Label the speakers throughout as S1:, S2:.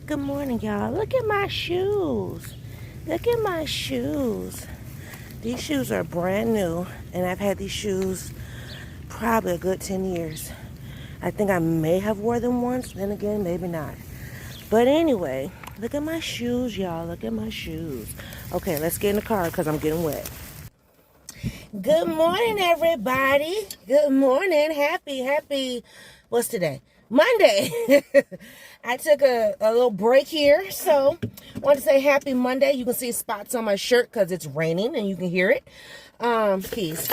S1: Good morning, y'all. Look at my shoes. Look at my shoes. These shoes are brand new, and I've had these shoes probably a good 10 years. I think I may have wore them once, then again, maybe not. But anyway, look at my shoes, y'all. Look at my shoes. Okay, let's get in the car because I'm getting wet. Good morning, everybody. Good morning. Happy, what's today? Monday. I took a little break here, so I want to say happy Monday. You can see spots on my shirt because it's raining and you can hear it. Keys.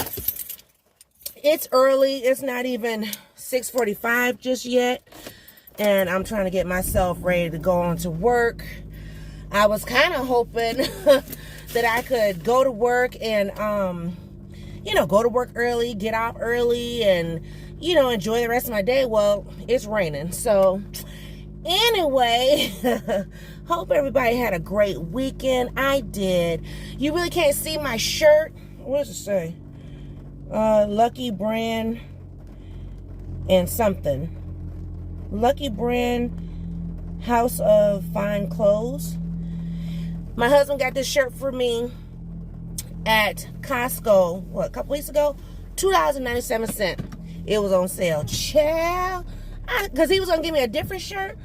S1: It's early. It's not even 6:45 just yet, and I'm trying to get myself ready to go on to work. I was kind of hoping that I could go to work and, go to work early, get off early, and enjoy the rest of my day. Well, it's raining. So anyway, hope everybody had a great weekend. I did. You really can't see my shirt. What does it say? Lucky Brand and something. Lucky Brand House of Fine Clothes. My husband got this shirt for me at Costco, a couple weeks ago? $2.97. It was on sale. Child. Because he was going to give me a different shirt.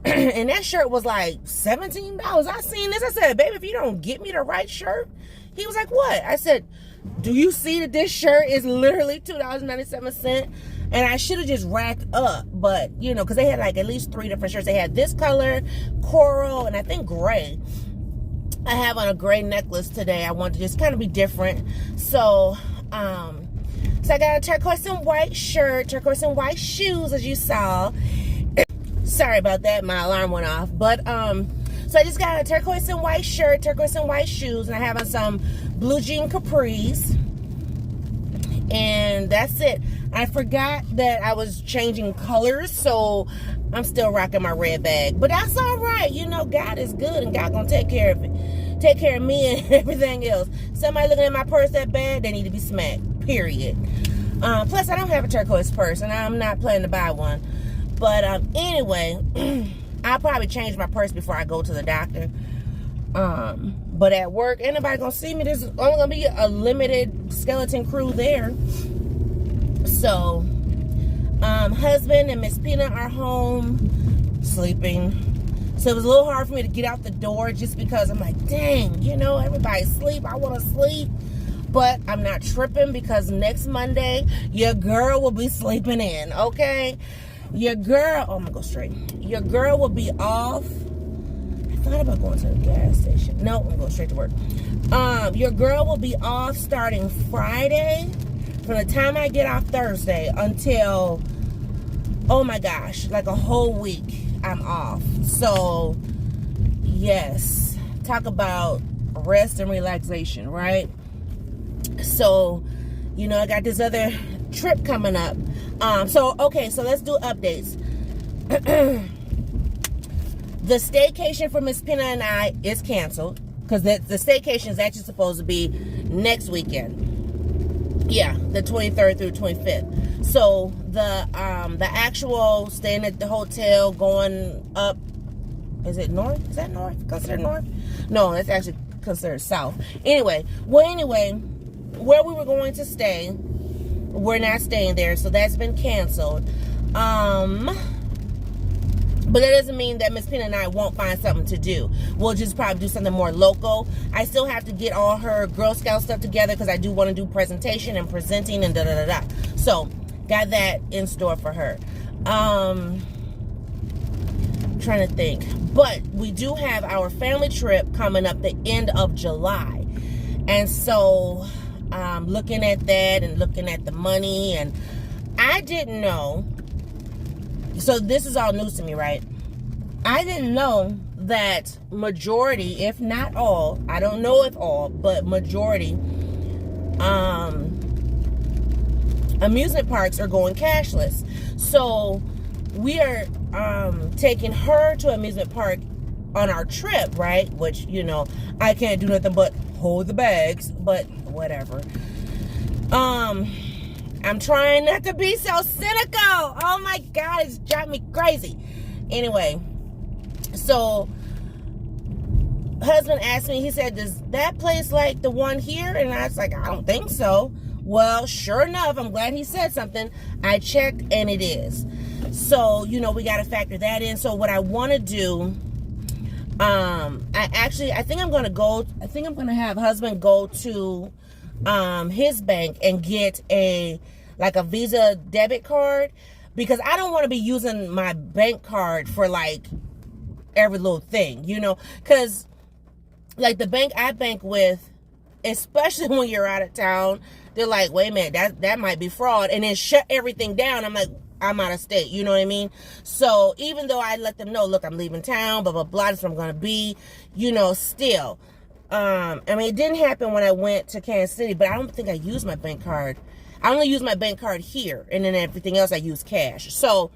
S1: And that shirt was like $17. I seen this. I said, baby, if you don't get me the right shirt. He was like, what? I said, do you see that this shirt is literally $2.97? And I should have just racked up. But, because they had like at least 3 different shirts. They had this color, coral, and I think gray. I have on a gray necklace today. I want to just kind of be different. So I got a turquoise and white shirt, turquoise and white shoes, as you saw. Sorry about that, my alarm went off. But so I just got a turquoise and white shirt, turquoise and white shoes, and I have on some blue jean capris. And that's it. I forgot that I was changing colors, so I'm still rocking my red bag. But that's all right. God is good, and God gonna take care of it. Take care of me and everything else. Somebody looking at my purse that bad, they need to be smacked. Period. Plus, I don't have a turquoise purse, and I'm not planning to buy one. But anyway, I'll probably change my purse before I go to the doctor. But at work, ain't nobody gonna see me. There's only gonna be a limited skeleton crew there. So, husband and Miss Peanut are home, sleeping. So it was a little hard for me to get out the door just because I'm like, dang, everybody's asleep. I want to sleep. But I'm not tripping because next Monday, your girl will be sleeping in, okay? Your girl, I'm going to go straight. Your girl will be off. I thought about going to the gas station. No, I'm going to go straight to work. Your girl will be off starting Friday from the time I get off Thursday until, oh my gosh, like a whole week I'm off. So, yes, talk about rest and relaxation, right? So, I got this other trip coming up. So let's do updates. The staycation for Miss Pina and I is canceled because the staycation is actually supposed to be next weekend. Yeah, the 23rd through 25th. So the actual staying at the hotel, going up, is it north? Is that north? Considered north? No, that's actually considered south. Anyway, where we were going to stay, we're not staying there, so that's been canceled. But that doesn't mean that Miss Pina and I won't find something to do. We'll just probably do something more local. I still have to get all her Girl Scout stuff together because I do want to do presentation and presenting and da-da-da-da. So, got that in store for her. Trying to think. But we do have our family trip coming up the end of July. And so, looking at that and looking at the money, and I didn't know. So this is all news to me, right? I didn't know that majority, if not all, I don't know if all, but majority, amusement parks are going cashless. So we are taking her to amusement park on our trip, right? Which, I can't do nothing but hold the bags, but whatever. I'm trying not to be so cynical. Oh my God, it's driving me crazy. Anyway, So husband asked me, he said, does that place like the one here? And I was like, I don't think so. Well, sure enough, I'm glad he said something. I checked and it is. So, you know, we got to factor that in. So what I want to do, I think I'm going to have husband go to his bank and get a Visa debit card, because I don't want to be using my bank card for like every little thing, you know, because like the bank I bank with, especially when you're out of town, they're like, wait a minute, that might be fraud, and then shut everything down. I'm like, I'm out of state, you know what I mean? So even though I let them know, look, I'm leaving town, blah, blah, blah, this is where I'm going to be, you know, still. I mean, it didn't happen when I went to Kansas City, but I don't think I used my bank card. I only use my bank card here, and then everything else I use cash. So,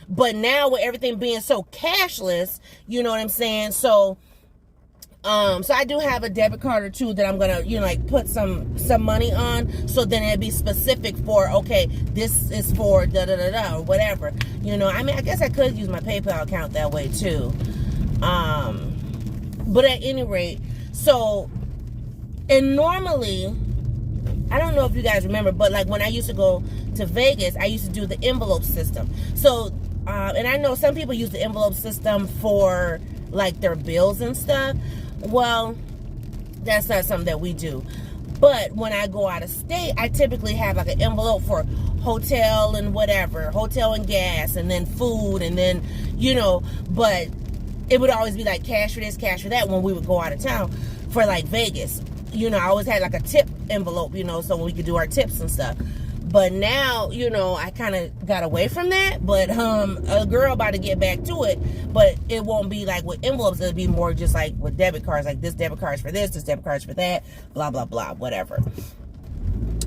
S1: but now with everything being so cashless, you know what I'm saying? So I do have a debit card or two that I'm gonna, you know, like put some money on. So then it'd be specific for, okay, this is for da da da da or whatever. You know, I mean, I guess I could use my PayPal account that way too. But at any rate, so, and normally, I don't know if you guys remember, but like when I used to go to Vegas, I used to do the envelope system. So, and I know some people use the envelope system for like their bills and stuff. Well, that's not something that we do. But when I go out of state, I typically have like an envelope for hotel and whatever, hotel and gas, and then food, and then, you know, but it would always be like cash for this, cash for that when we would go out of town for like Vegas. You know, I always had like a tip envelope, you know, so we could do our tips and stuff. But now, you know, I kind of got away from that. But a girl about to get back to it. But it won't be like with envelopes. It'll be more just like with debit cards. Like this debit card's for this debit card's for that. Blah, blah, blah, whatever.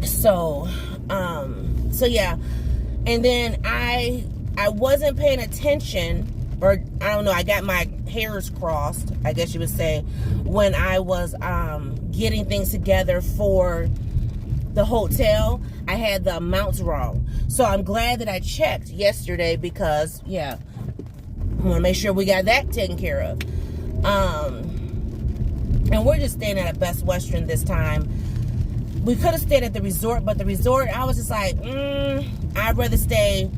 S1: So, yeah. And then I wasn't paying attention. Or, I don't know, I got my hairs crossed, I guess you would say, when I was getting things together for the hotel. I had the amounts wrong. So I'm glad that I checked yesterday because, yeah, I want to make sure we got that taken care of. And we're just staying at a Best Western this time. We could have stayed at the resort, but the resort, I was just like, I'd rather stay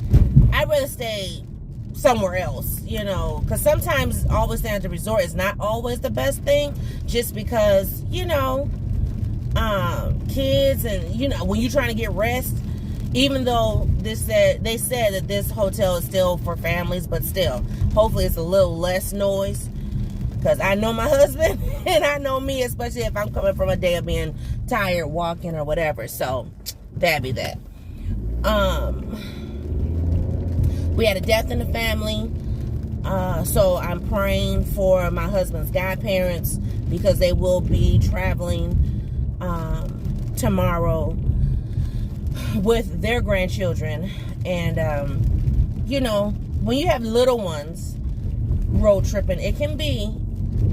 S1: somewhere else, you know, because sometimes always staying at the resort is not always the best thing, just because, you know, kids, and you know, when you're trying to get rest, even though they said that this hotel is still for families, but still, hopefully it's a little less noise, because I know my husband and I know me, especially if I'm coming from a day of being tired walking or whatever. So that'd be that. We had a death in the family, so I'm praying for my husband's godparents, because they will be traveling tomorrow with their grandchildren. And you know, when you have little ones road tripping, it can be,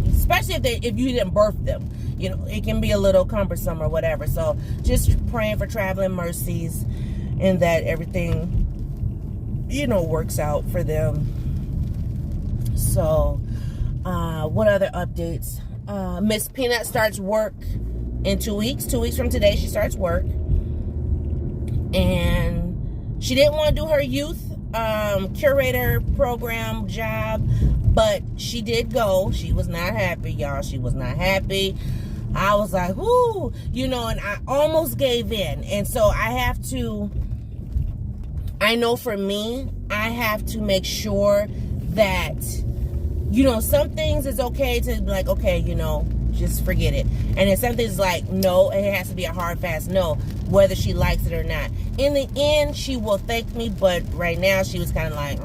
S1: especially if you didn't birth them, you know, it can be a little cumbersome or whatever. So just praying for traveling mercies and that everything, you know, works out for them. So what other updates? Miss Peanut starts work in 2 weeks. 2 weeks from today, she starts work. And she didn't want to do her youth curator program job, but she did go. She was not happy, y'all. She was not happy. I was like, whoo, you know, and I almost gave in. And so I know for me, I have to make sure that, you know, some things is okay to be like, okay, you know, just forget it. And then some things like, no, and it has to be a hard, fast no, whether she likes it or not. In the end, she will thank me, but right now she was kind of like,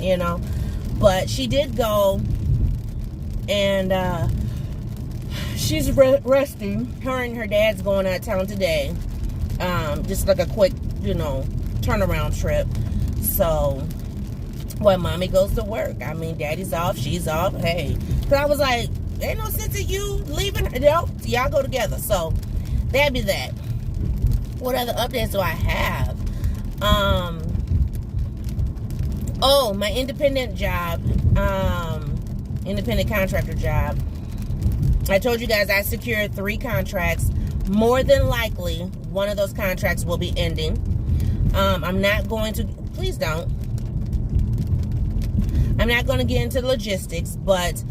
S1: you know. But she did go, and she's resting. Her and her dad's going out of town today. Just like a quick, you know, turnaround trip. So, when mommy goes to work, I mean, daddy's off, she's off, hey. So I was like, ain't no sense of you leaving her. No, y'all go together. So that'd be that. What other updates do I have? Oh, my independent job. independent contractor job. I told you guys I secured 3 contracts. More than likely, one of those contracts will be ending. I'm not going to, please don't. I'm not going to get into logistics, but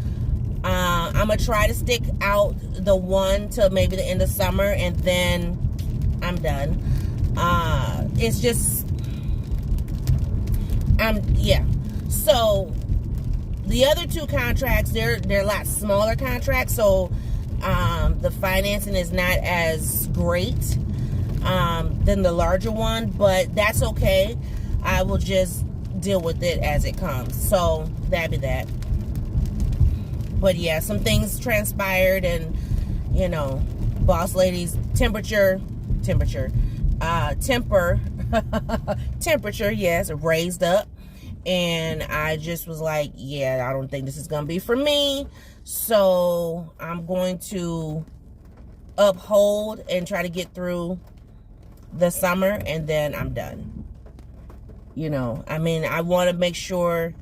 S1: I'm going to try to stick out the one till maybe the end of summer, and then I'm done. It's just, yeah. So the other 2 contracts, they're a lot smaller contracts, so the financing is not as great than the larger one, but that's okay. I will just deal with it as it comes. So that'd be that. But yeah, some things transpired, and you know, boss lady's temper, yes, raised up. And I just was like, yeah, I don't think this is gonna be for me. So I'm going to uphold and try to get through the summer, and then I'm done. You know, I mean, I want to make sure,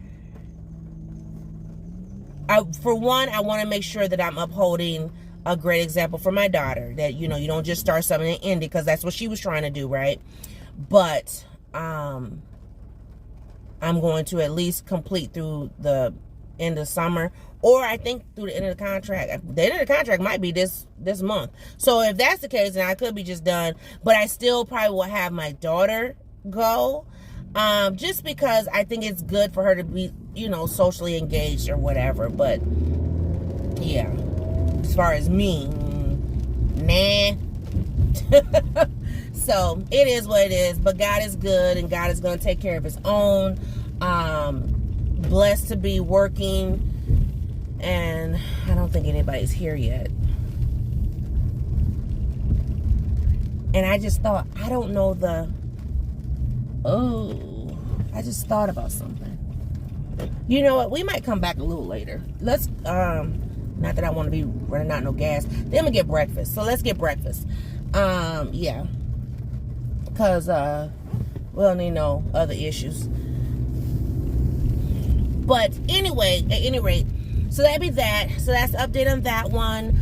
S1: for one, I want to make sure that I'm upholding a great example for my daughter, that, you know, you don't just start something and end it, because that's what she was trying to do, right? But I'm going to at least complete through the end of summer, or I think through the end of the contract. The end of the contract might be this month. So if that's the case, then I could be just done. But I still probably will have my daughter go, just because I think it's good for her to be, you know, socially engaged or whatever. But yeah, as far as me, nah. So it is what it is, but God is good, and God is going to take care of his own. Blessed to be working, and I don't think anybody's here yet. And I just thought, I don't know I just thought about something. You know what? We might come back a little later. Let's, not that I want to be running out no gas. Then I'm going to get breakfast. So let's get breakfast. Yeah. Because, we don't need no other issues. But anyway, at any rate, so that'd be that. So that's the update on that one.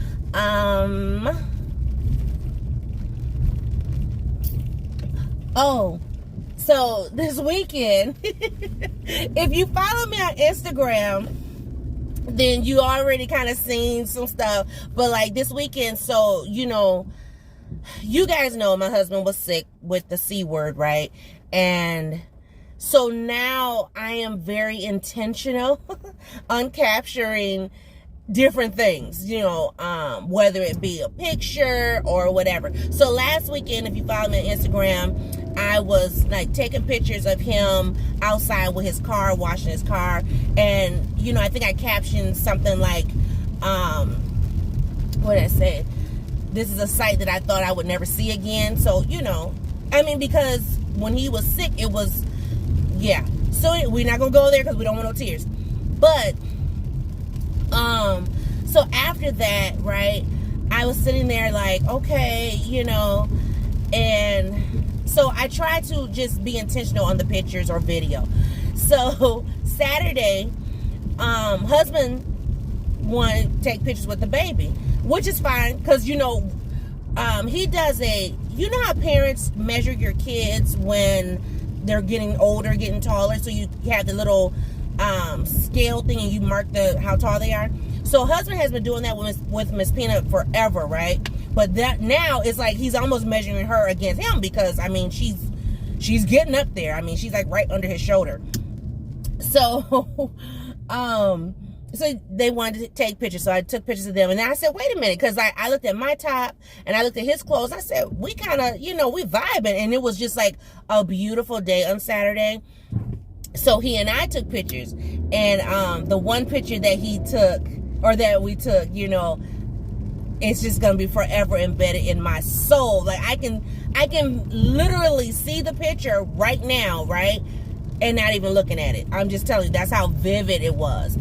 S1: Oh, so this weekend, if you follow me on Instagram, then you already kind of seen some stuff. But like this weekend, so, you know, you guys know my husband was sick with the C word, right? And so now I am very intentional on capturing different things, you know, whether it be a picture or whatever. So last weekend, if you follow me on Instagram, I was like taking pictures of him outside with his car, washing his car. And, you know, I think I captioned something like, what did I say? This is a sight that I thought I would never see again. So, you know, I mean, because when he was sick, it was, yeah. So we're not going to go there because we don't want no tears. But, so after that, right, I was sitting there like, okay, you know, and so I try to just be intentional on the pictures or video. So Saturday, husband wanted to take pictures with the baby, which is fine because, you know, he does you know how parents measure your kids when they're getting older, getting taller, so you have the little scale thing and you mark how tall they are. So husband has been doing that with Miss Peanut forever, right? But that now it's like he's almost measuring her against him because, I mean, she's getting up there. I mean, she's like right under his shoulder. So so they wanted to take pictures, so I took pictures of them. And then I said, wait a minute, because I looked at my top and I looked at his clothes. I said, we kind of, you know, we vibing. And it was just like a beautiful day on Saturday. So he and I took pictures. And the one picture that he took, or that we took, you know, it's just going to be forever embedded in my soul. Like I can literally see the picture right now, right? And not even looking at it. I'm just telling you, that's how vivid it was.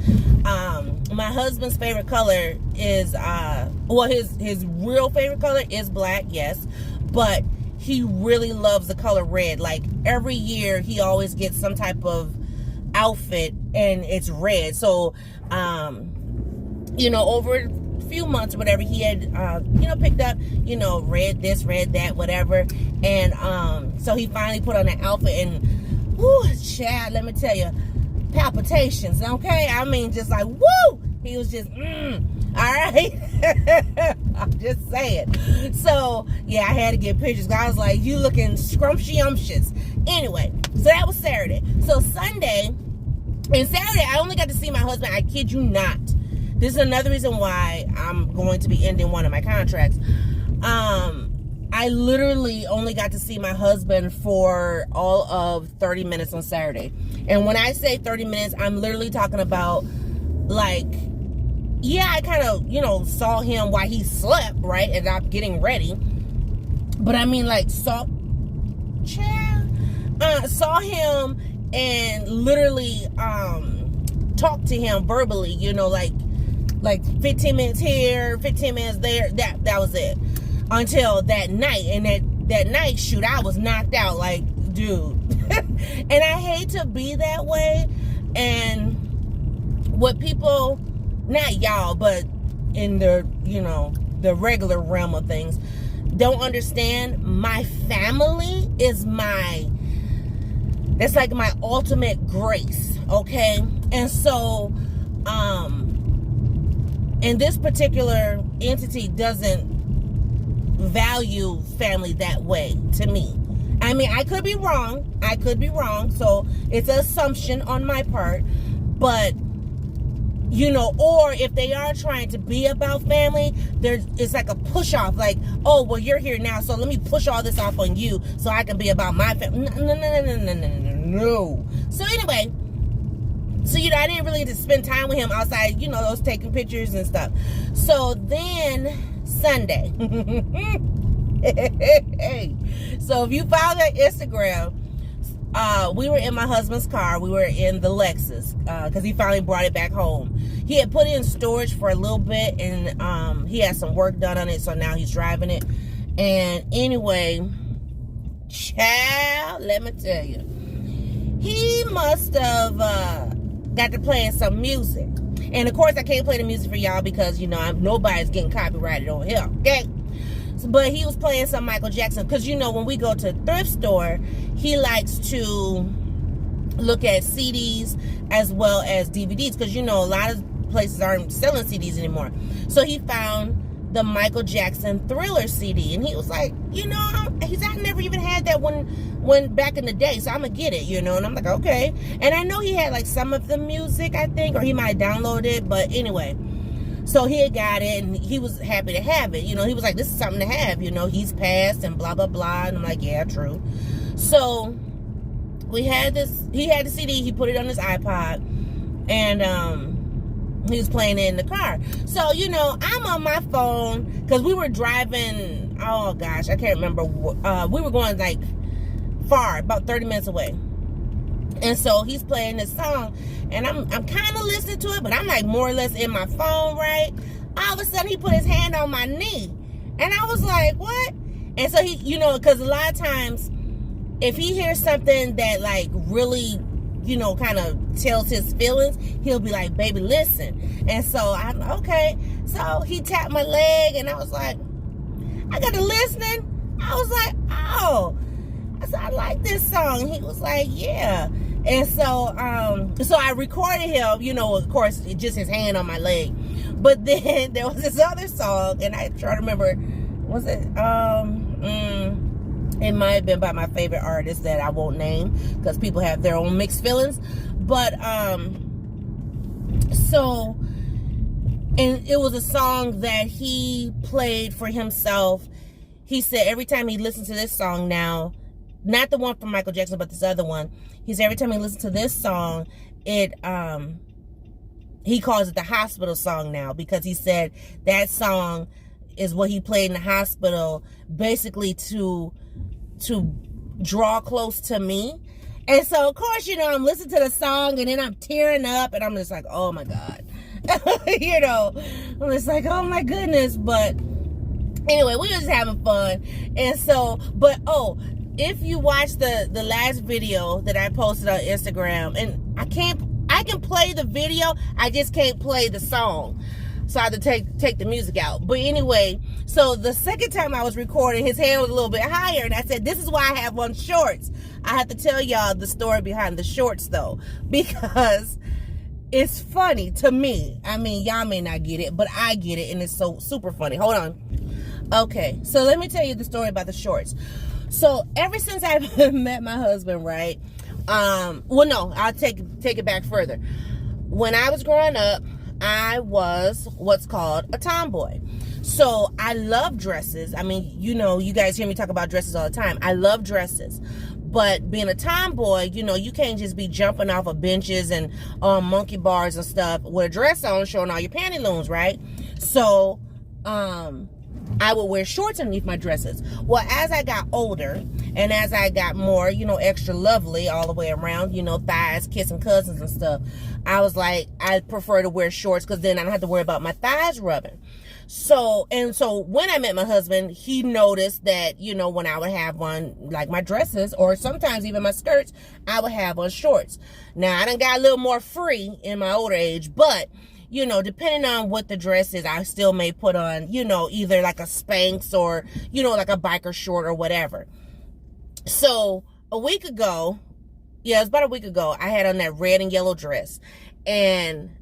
S1: My husband's favorite color is, well, his real favorite color is black, yes. But he really loves the color red. Like every year he always gets some type of outfit and it's red. So over a few months or whatever, he had, picked up, read this, read that, whatever. And so he finally put on that outfit, and, whoo, child, let me tell you, palpitations, okay? I mean, just like, woo! He was just, all right? I'm just saying. So, yeah, I had to get pictures. I was like, you looking scrumptious. Anyway, so that was Saturday. So Sunday, and Saturday, I only got to see my husband. I kid you not. This is another reason why I'm going to be ending one of my contracts. I literally only got to see my husband for all of 30 minutes on Saturday. And when I say 30 minutes, I'm literally talking about, like, yeah, I kind of, saw him while he slept, right? And I'm getting ready. But I mean, like, saw him and literally talked to him verbally, like 15 minutes here, 15 minutes there. That was it. Until that night. And that night, shoot, I was knocked out, like, dude. And I hate to be that way. And what people, not y'all, but in the, the regular realm of things, don't understand, my family is that's like my ultimate grace, okay? And so, and this particular entity doesn't value family that way to me. I mean, I could be wrong, so it's an assumption on my part, but or if they are trying to be about family, it's like a push off, like, oh, well, you're here now, so let me push all this off on you so I can be about my family. No. So anyway, so I didn't really get to spend time with him outside, those taking pictures and stuff. So then Sunday, so if you follow that Instagram, we were in my husband's car. We were in the Lexus because he finally brought it back home. He had put it in storage for a little bit, and he had some work done on it, so now he's driving it. And anyway, child, let me tell you, he must have got to playing some music. And of course, I can't play the music for y'all because nobody's getting copyrighted on here, okay? But he was playing some Michael Jackson because when we go to a thrift store, he likes to look at CDs as well as DVDs because a lot of places aren't selling CDs anymore. So he found the Michael Jackson Thriller CD, and he was like, I never even had that one back in the day, so I'm gonna get it, and I'm like, okay. And I know he had like some of the music, I think, or he might download it, but anyway. So he had got it, and he was happy to have it. He was like, this is something to have. He's passed and blah, blah, blah. And I'm like, yeah, true. So we had this. He had the CD. He put it on his iPod. And he was playing it in the car. So, I'm on my phone because we were driving. Oh, gosh, I can't remember. We were going, like, far, about 30 minutes away. And so he's playing this song, and I'm kind of listening to it, but I'm like more or less in my phone, right? All of a sudden, he put his hand on my knee, and I was like, what? And so he, because a lot of times, if he hears something that like really, kind of tells his feelings, he'll be like, baby, listen. And so I'm okay. So he tapped my leg, and I was like, I got to listening. I was like, oh. I said, I like this song. He was like, yeah. And so I recorded him, of course, just his hand on my leg. But then there was this other song, and I try to remember, was it? It might have been by my favorite artist that I won't name because people have their own mixed feelings. But so, and it was a song that he played for himself. He said every time he listens to this song now, not the one from Michael Jackson, but this other one. He said every time he listens to this song, he calls it the hospital song now because he said that song is what he played in the hospital basically to draw close to me. And so, of course, I'm listening to the song and then I'm tearing up and I'm just like, oh my God. I'm just like, oh my goodness. But anyway, we were just having fun. And so, if you watch the last video that I posted on Instagram, and I can play the video, I just can't play the song. So I had to take the music out. But anyway, so the second time I was recording, his hand was a little bit higher. And I said, this is why I have on shorts. I have to tell y'all the story behind the shorts, though. Because it's funny to me. I mean, y'all may not get it, but I get it. And it's so super funny. Hold on. Okay, so let me tell you the story about the shorts. So ever since I've met my husband, right? Well, no, I'll take it back further. When I was growing up, I was what's called a tomboy. So I love dresses. I mean, you know, you guys hear me talk about dresses all the time. I love dresses. But being a tomboy, you know, you can't just be jumping off of benches and monkey bars and stuff with a dress on showing all your pantaloons, right? So, I would wear shorts underneath my dresses. Well, as I got older and as I got more, you know, extra lovely all the way around, you know, thighs, kissing cousins and stuff, I was like, I prefer to wear shorts because then I don't have to worry about my thighs rubbing. So when I met my husband, he noticed that, you know, when I would have on like my dresses or sometimes even my skirts, I would have on shorts. Now, I done got a little more free in my older age, but you know, depending on what the dress is, I still may put on, you know, either like a Spanx or, you know, like a biker short or whatever. So a week ago, yeah, it was about a week ago, I had on that red and yellow dress. And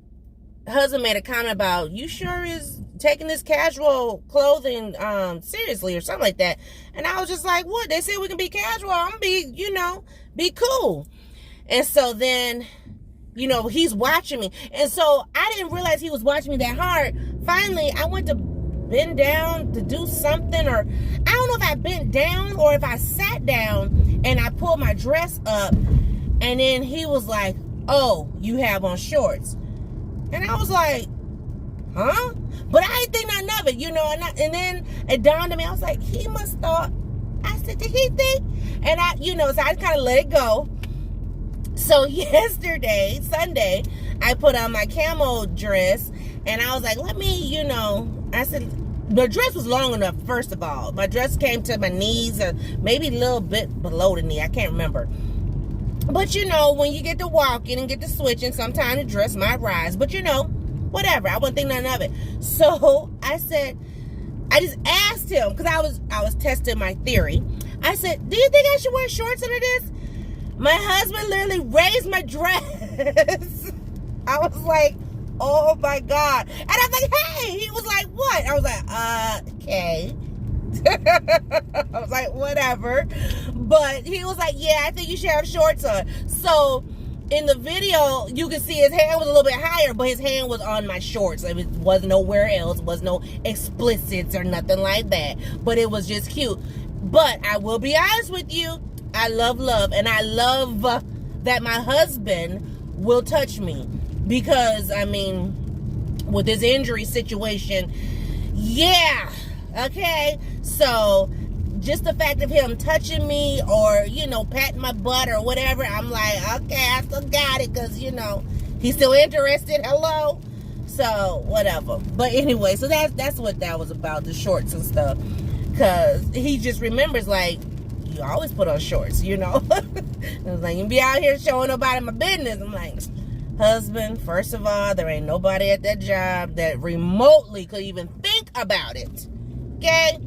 S1: husband made a comment about, you sure is taking this casual clothing seriously or something like that. And I was just like, what? They said we can be casual. I'm going to be, you know, be cool. And so then, you know, he's watching me. And so I didn't realize he was watching me that hard. Finally, I went to bend down to do something, or I don't know if I bent down or if I sat down and I pulled my dress up. And then he was like, oh, you have on shorts. And I was like, huh? But I didn't think nothing of it, you know. And then it dawned on me. I was like, he must thought. I said, did he think? And I, you know, so I kind of let it go. So yesterday, Sunday, I put on my camo dress and I was like, let me, you know, I said, the dress was long enough, first of all. My dress came to my knees or maybe a little bit below the knee. I can't remember. But, you know, when you get to walking and get to switching, sometimes the dress might rise. But, you know, whatever. I wasn't thinking nothing of it. So I said, I just asked him because I was testing my theory. I said, do you think I should wear shorts under this? My husband literally raised my dress. I was like, oh my God. And I was like, hey. He was like, what? I was like, okay. I was like, whatever. But he was like, yeah, I think you should have shorts on. So in the video, you can see his hand was a little bit higher, but his hand was on my shorts. It was nowhere else. It was no explicits or nothing like that. But it was just cute. But I will be honest with you. I love love, and I love that my husband will touch me because, I mean, with his injury situation, yeah, okay, so just the fact of him touching me or, you know, patting my butt or whatever, I'm like, okay, I still got it because, you know, he's still interested, hello, so whatever. But anyway, so that's what that was about, the shorts and stuff, because he just remembers, like, you always put on shorts, you know. I was like, you be out here showing nobody my business. I'm like, husband, first of all, there ain't nobody at that job that remotely could even think about it. Okay?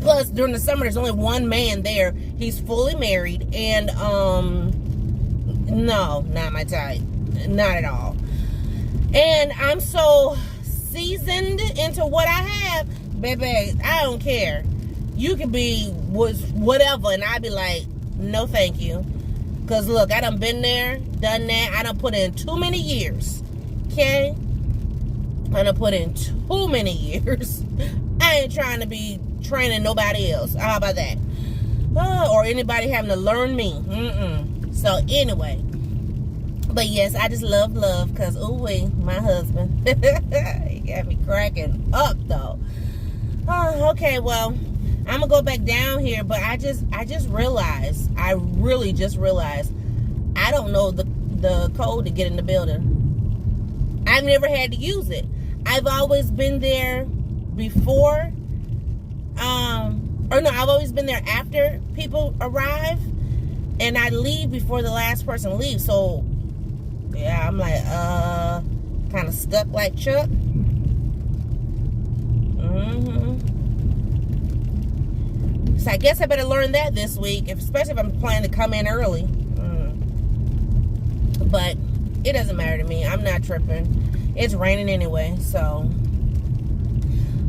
S1: Plus, during the summer, there's only one man there. He's fully married. And, no, not my type. Not at all. And I'm so seasoned into what I have. Baby, I don't care. You could be whatever, and I'd be like, no, thank you. Because, look, I done been there, done that. I done put in too many years. Okay? I done put in too many years. I ain't trying to be training nobody else. How about that? Or anybody having to learn me. So, anyway. But, yes, I just love because, ooh-wee, my husband. He got me cracking up, though. Okay, well, I'm gonna go back down here, but I just realized, I really just realized, I don't know the code to get in the building. I've never had to use it. I've always been there before, or no, I've always been there after people arrive, and I leave before the last person leaves. So, yeah, I'm like, kind of stuck like Chuck. So I guess I better learn that this week, especially if I'm planning to come in early. But it doesn't matter to me. I'm not tripping. It's raining anyway, so.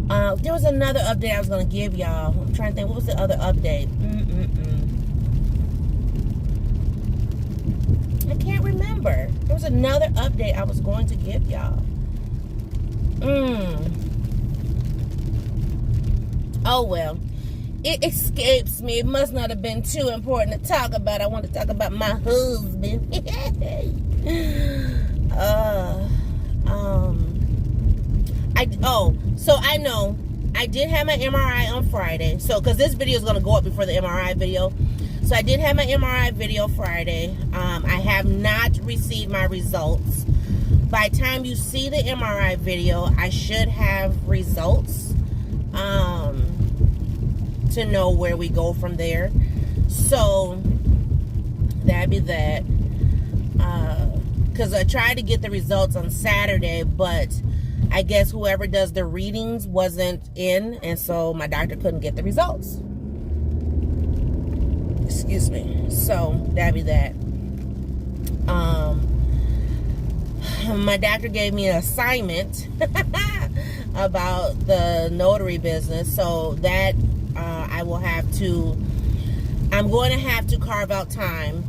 S1: There was another update I was going to give y'all. I'm trying to think. What was the other update? I can't remember. There was another update I was going to give y'all. Oh, well. It escapes me. It must not have been too important to talk about. I want to talk about my husband. So I know I did have my MRI on Friday. So, because this video is going to go up before the MRI video. So I did have my MRI video Friday. I have not received my results. By the time you see the MRI video, I should have results. To know where we go from there. So that'd be that. Because I tried to get the results on Saturday, but I guess whoever does the readings wasn't in, and so my doctor couldn't get the results. Excuse me. So that'd be that. My doctor gave me an assignment about the notary business, so that I'm going to have to carve out time.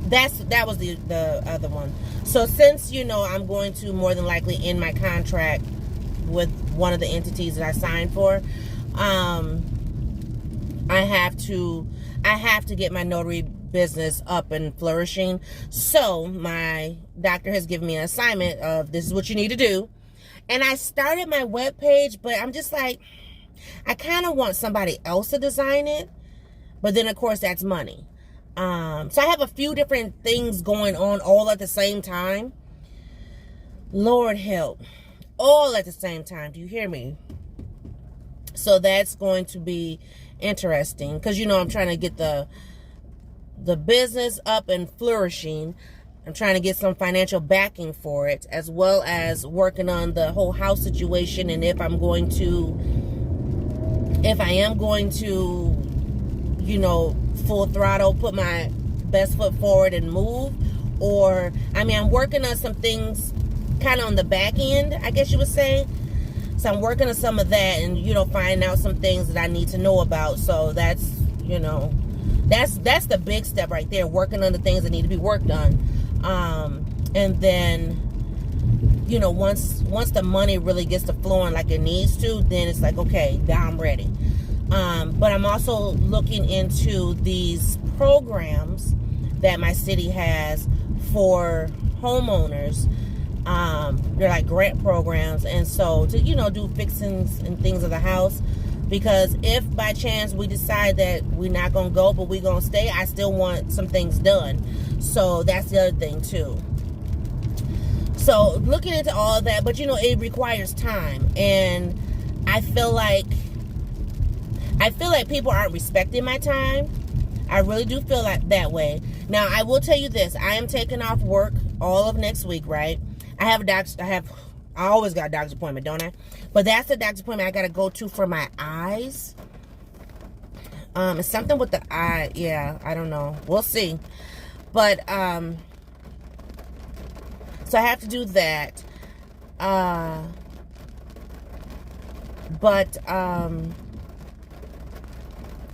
S1: That was the other one. So since, I'm going to more than likely end my contract with one of the entities that I signed for, I have to get my notary business up and flourishing. So my doctor has given me an assignment of, this is what you need to do. And I started my webpage, but I'm just like, I kind of want somebody else to design it, but then of course that's money. So I have a few different things going on all at the same time. Lord help. All at the same time. Do you hear me? So that's going to be interesting because, I'm trying to get the business up and flourishing. I'm trying to get some financial backing for it, as well as working on the whole house situation and if I am going to, full throttle, put my best foot forward and move. Or, I'm working on some things kind of on the back end, I guess you would say. So I'm working on some of that and, finding out some things that I need to know about. So that's, that's the big step right there, working on the things that need to be worked on. And then, once the money really gets to flowing like it needs to, then it's like, okay, now I'm ready. But I'm also looking into these programs that my city has for homeowners. They're like grant programs. And so to, do fixings and things of the house, because if by chance we decide that we're not going to go, but we're going to stay, I still want some things done. So that's the other thing too. So looking into all of that, but it requires time. And I feel like people aren't respecting my time. I really do feel like that way. Now, I will tell you this. I am taking off work all of next week, right? I always got a doctor's appointment, don't I? But that's the doctor's appointment I got to go to for my eyes. It's something with the eye. Yeah, I don't know. We'll see. But, so I have to do that.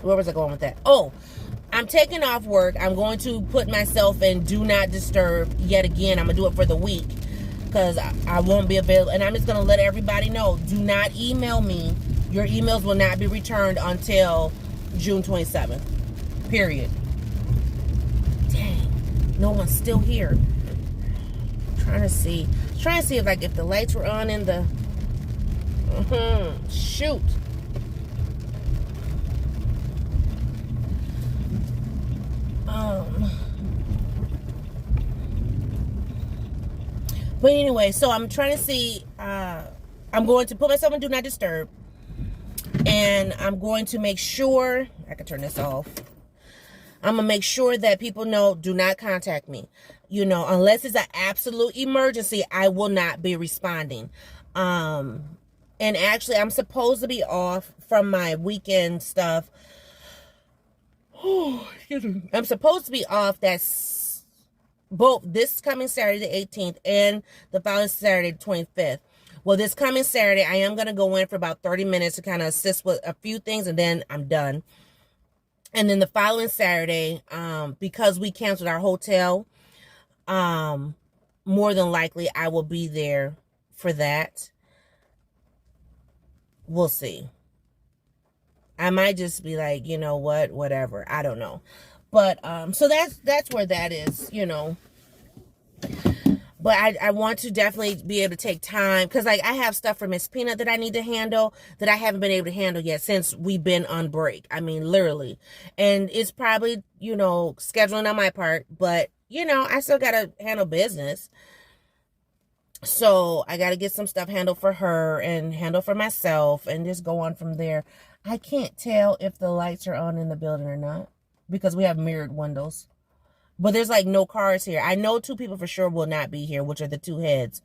S1: Where was I going with that? Oh, I'm taking off work. I'm going to put myself in do not disturb yet again. I'm going to do it for the week because I won't be available. And I'm just going to let everybody know, do not email me. Your emails will not be returned until June 27th. Period. Dang. No one's still here. Trying to see if if the lights were on in the shoot. But anyway, so I'm trying to see, I'm going to put myself in do not disturb, and I'm going to make sure, I can turn this off. I'm going to make sure that people know, do not contact me. Unless it's an absolute emergency, I will not be responding. And actually, I'm supposed to be off from my weekend stuff. Excuse me. I'm supposed to be off both this coming Saturday the 18th and the following Saturday the 25th. Well, this coming Saturday, I am going to go in for about 30 minutes to kind of assist with a few things, and then I'm done. And then the following Saturday, because we canceled our hotel, more than likely I will be there for that. We'll see. I might just be like, you know what, whatever. I don't know. But so that's where that is, you know. But I want to definitely be able to take time, because like I have stuff for Miss Peanut that I need to handle that I haven't been able to handle yet since we've been on break. I mean, literally. And it's probably, you know, scheduling on my part, but you know, I still got to handle business. So I got to get some stuff handled for her and handle for myself and just go on from there. I can't tell if the lights are on in the building or not because we have mirrored windows. But there's like no cars here. I know 2 people for sure will not be here, which are the 2 heads.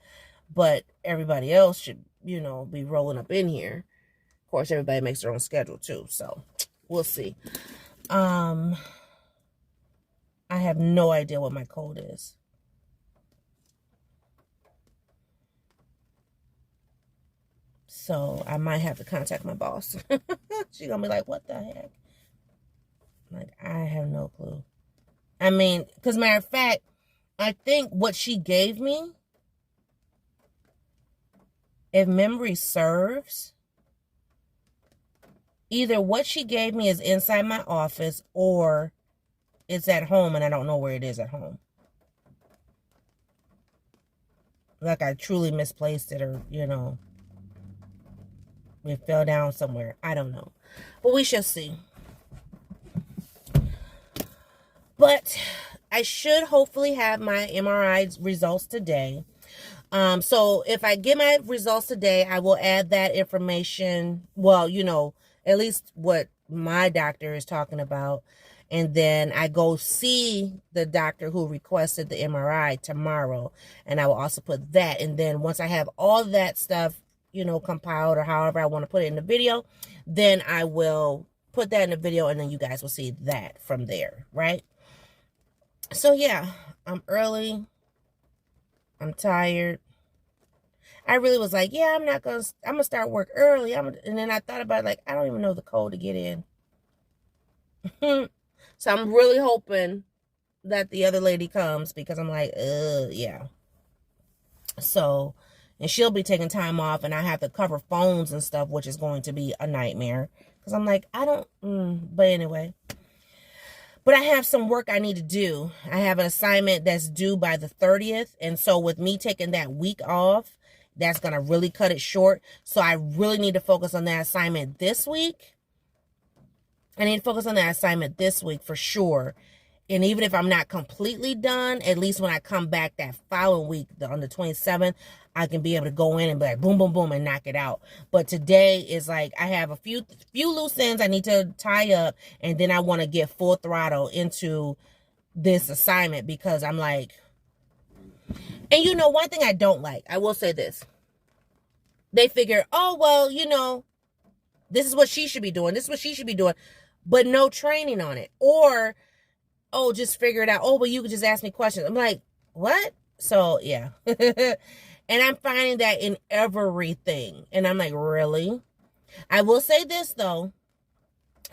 S1: But everybody else should, you know, be rolling up in here. Of course, everybody makes their own schedule too. So we'll see. I have no idea what my code is. So I might have to contact my boss. She's going to be like, what the heck? Like, I have no clue. I mean, because matter of fact, I think what she gave me, if memory serves, either what she gave me is inside my office or it's at home and I don't know where it is at home. Like I truly misplaced it, or, you know, it fell down somewhere. I don't know. But we shall see. But I should hopefully have my MRI results today. So if I get my results today, I will add that information. Well, you know, at least what my doctor is talking about. And then I go see the doctor who requested the MRI tomorrow. And I will also put that. And then once I have all that stuff, you know, compiled or however I want to put it in the video, then I will put that in the video and then you guys will see that from there, right? So yeah, I'm early. I'm tired. I really was like, yeah, I'm gonna start work early. And then I thought about it, like, I don't even know the code to get in. So I'm really hoping that the other lady comes because I'm like, yeah. So, and she'll be taking time off and I have to cover phones and stuff, which is going to be a nightmare. Because I'm like, but anyway. But I have some work I need to do. I have an assignment that's due by the 30th. And so with me taking that week off, that's going to really cut it short. So I really need to focus on that assignment this week. I need to focus on that assignment this week for sure. And even if I'm not completely done, at least when I come back that following week, on the 27th, I can be able to go in and be like, boom, boom, boom, and knock it out. But today is like, I have a few loose ends I need to tie up, and then I want to get full throttle into this assignment because I'm like, and you know, one thing I don't like, I will say this. They figure, oh, well, you know, this is what she should be doing. This is what she should be doing, but no training on it. Or, oh, just figure it out. Oh, well, you could just ask me questions. I'm like, what? So, yeah. And I'm finding that in everything. And I'm like, really? I will say this, though.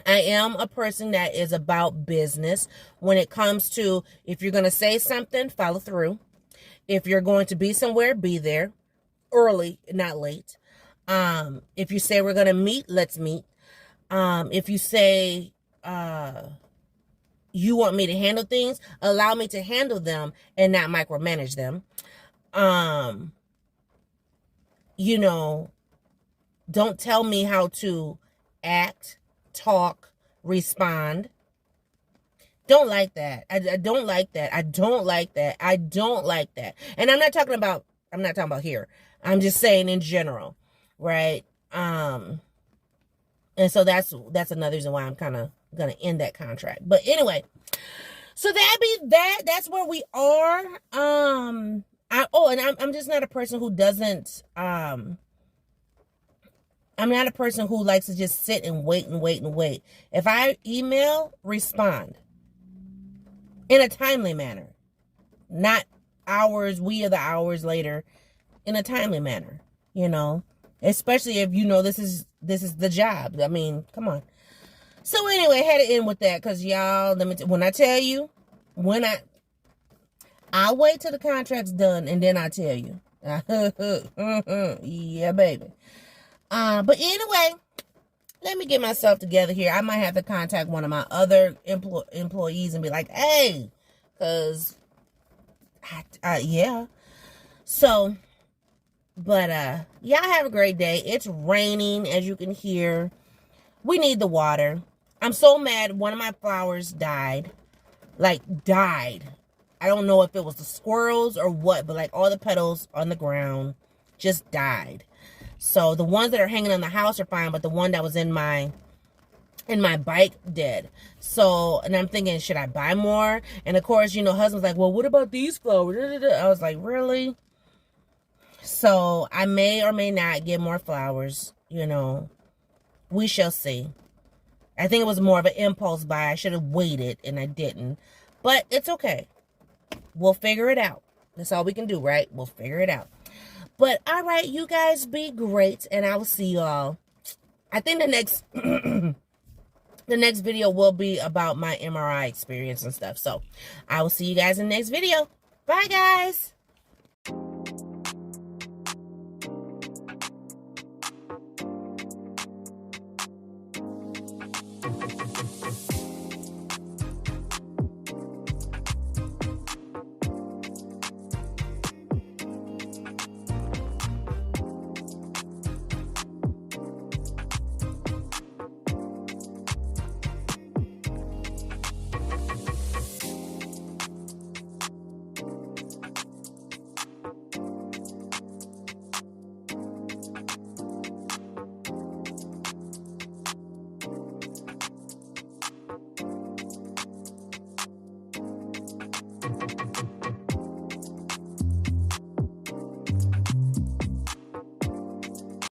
S1: I am a person that is about business when it comes to, if you're going to say something, follow through. If you're going to be somewhere, be there early, not late. If you say we're going to meet, let's meet. If you say, you want me to handle things, allow me to handle them and not micromanage them. You know, don't tell me how to act, talk, respond. Don't like that. I don't like that. I don't like that. I don't like that. And I'm not talking about here. I'm just saying in general, right? And so that's another reason why I'm kind of gonna end that contract. But anyway, so that's where we are. I'm just not a person who doesn't I'm not a person who likes to just sit and wait and wait and wait. If I email, respond in a timely manner, not hours, we are the hours later, in a timely manner, you know, especially if you know this is the job. I mean, come on. So anyway, I had to end with that because y'all, when I tell you, I'll wait till the contract's done and then I'll tell you. Yeah, baby. But anyway, let me get myself together here. I might have to contact one of my other employees and be like, hey, because, yeah. So, but, y'all have a great day. It's raining, as you can hear. We need the water. I'm so mad. One of my flowers died. Like, died. I don't know if it was the squirrels or what, but like all the petals on the ground just died. So the ones that are hanging on the house are fine, but the one that was in my bike dead. So, and I'm thinking, should I buy more? And of course, you know, husband's like, well, what about these flowers? I was like, really? So I may or may not get more flowers, you know. We shall see. I think it was more of an impulse buy. I should have waited, and I didn't. But it's okay. We'll figure it out. That's all we can do, right? We'll figure it out. But, all right, you guys be great, and I will see you all. I think the next the next video will be about my MRI experience and stuff. So, I will see you guys in the next video. Bye, guys.